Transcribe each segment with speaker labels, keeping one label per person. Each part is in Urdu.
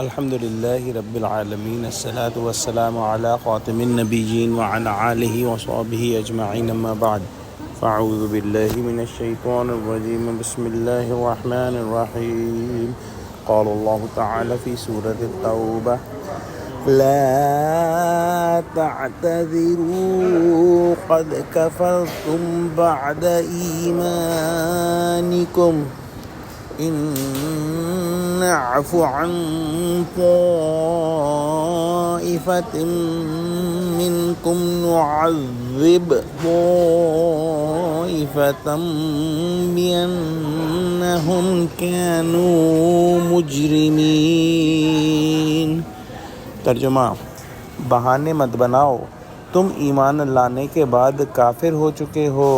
Speaker 1: الحمد لله رب العالمين الصلاة والسلام على خاتم النبيين وعلى آله وصحبه أجمعين أما بعد فأعوذ بالله من الشيطان الرجيم بسم الله الرحمن الرحيم قال الله تعالى في سورة التوبة لا تعتذروا قد كفرتم بعد إيمانكم إن نعف عن طائفة منكم نعذب طائفة بأنهم كانوا مجرمين۔ ترجمہ: بہانے مت بناؤ، تم ایمان لانے کے بعد کافر ہو چکے ہو۔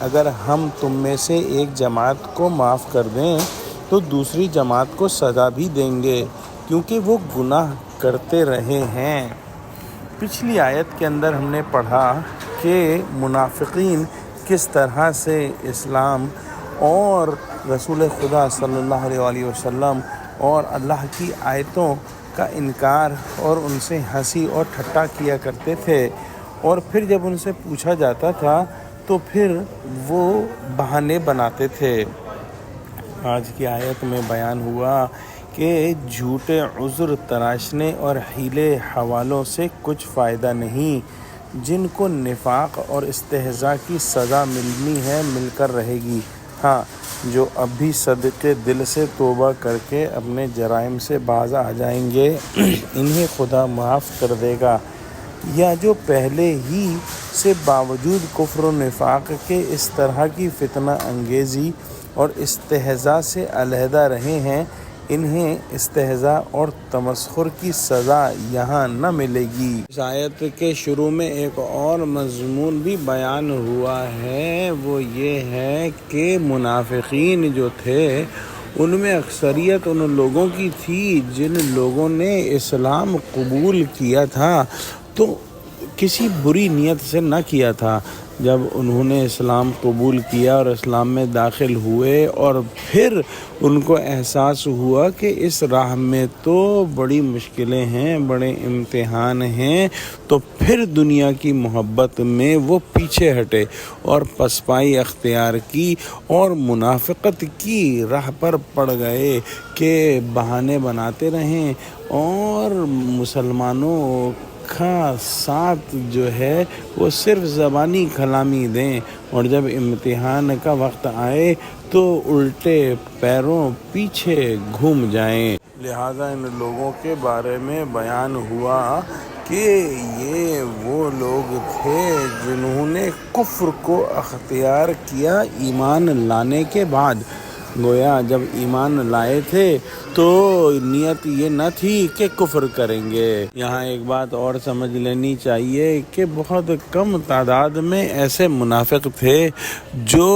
Speaker 1: اگر ہم تم میں سے ایک جماعت کو معاف کر دیں تو دوسری جماعت کو سزا بھی دیں گے کیونکہ وہ گناہ کرتے رہے ہیں۔ پچھلی آیت کے اندر ہم نے پڑھا کہ منافقین کس طرح سے اسلام اور رسول خدا صلی اللہ علیہ وسلم اور اللہ کی آیتوں کا انکار اور ان سے ہنسی اور ٹھٹا کیا کرتے تھے، اور پھر جب ان سے پوچھا جاتا تھا تو پھر وہ بہانے بناتے تھے۔ آج کی آیت میں بیان ہوا کہ جھوٹے عذر تراشنے اور حیلے حوالوں سے کچھ فائدہ نہیں۔ جن کو نفاق اور استہزاء کی سزا ملنی ہے مل کر رہے گی۔ ہاں، جو اب بھی صدقے دل سے توبہ کر کے اپنے جرائم سے باز آ جائیں گے انہیں خدا معاف کر دے گا، یا جو پہلے ہی سے باوجود کفر و نفاق کے اس طرح کی فتنہ انگیزی اور استہزاء سے علیحدہ رہے ہیں انہیں استہزاء اور تمسخر کی سزا یہاں نہ ملے گی۔ اس آیت کے شروع میں ایک اور مضمون بھی بیان ہوا ہے، وہ یہ ہے کہ منافقین جو تھے ان میں اکثریت ان لوگوں کی تھی جن لوگوں نے اسلام قبول کیا تھا تو کسی بری نیت سے نہ کیا تھا۔ جب انہوں نے اسلام قبول کیا اور اسلام میں داخل ہوئے اور پھر ان کو احساس ہوا کہ اس راہ میں تو بڑی مشکلیں ہیں، بڑے امتحان ہیں، تو پھر دنیا کی محبت میں وہ پیچھے ہٹے اور پسپائی اختیار کی اور منافقت کی راہ پر پڑ گئے کہ بہانے بناتے رہیں اور مسلمانوں کا ساتھ جو ہے وہ صرف زبانی کلامی دیں، اور جب امتحان کا وقت آئے تو الٹے پیروں پیچھے گھوم جائیں۔ لہذا ان لوگوں کے بارے میں بیان ہوا کہ یہ وہ لوگ تھے جنہوں نے کفر کو اختیار کیا ایمان لانے کے بعد۔ گویا جب ایمان لائے تھے تو نیت یہ نہ تھی کہ کفر کریں گے۔ یہاں ایک بات اور سمجھ لینی چاہیے کہ بہت کم تعداد میں ایسے منافق تھے جو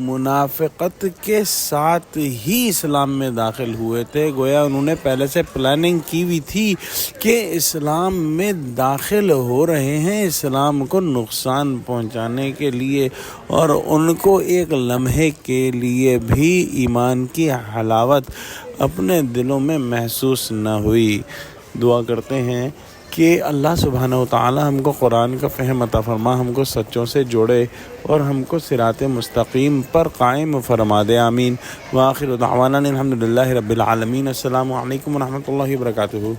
Speaker 1: منافقت کے ساتھ ہی اسلام میں داخل ہوئے تھے۔ گویا انہوں نے پہلے سے پلاننگ کی ہوئی تھی کہ اسلام میں داخل ہو رہے ہیں اسلام کو نقصان پہنچانے کے لیے، اور ان کو ایک لمحے کے لیے بھی ایمان کی حلاوت اپنے دلوں میں محسوس نہ ہوئی۔ دعا کرتے ہیں کہ اللہ سبحانہ و تعالی ہم کو قرآن کا فہم عطا فرما، ہم کو سچوں سے جوڑے اور ہم کو صراط مستقیم پر قائم فرما دے، آمین۔ وآخر دعوانا الحمد للہ رب العالمین۔ السلام علیکم ورحمۃ اللہ وبرکاتہ۔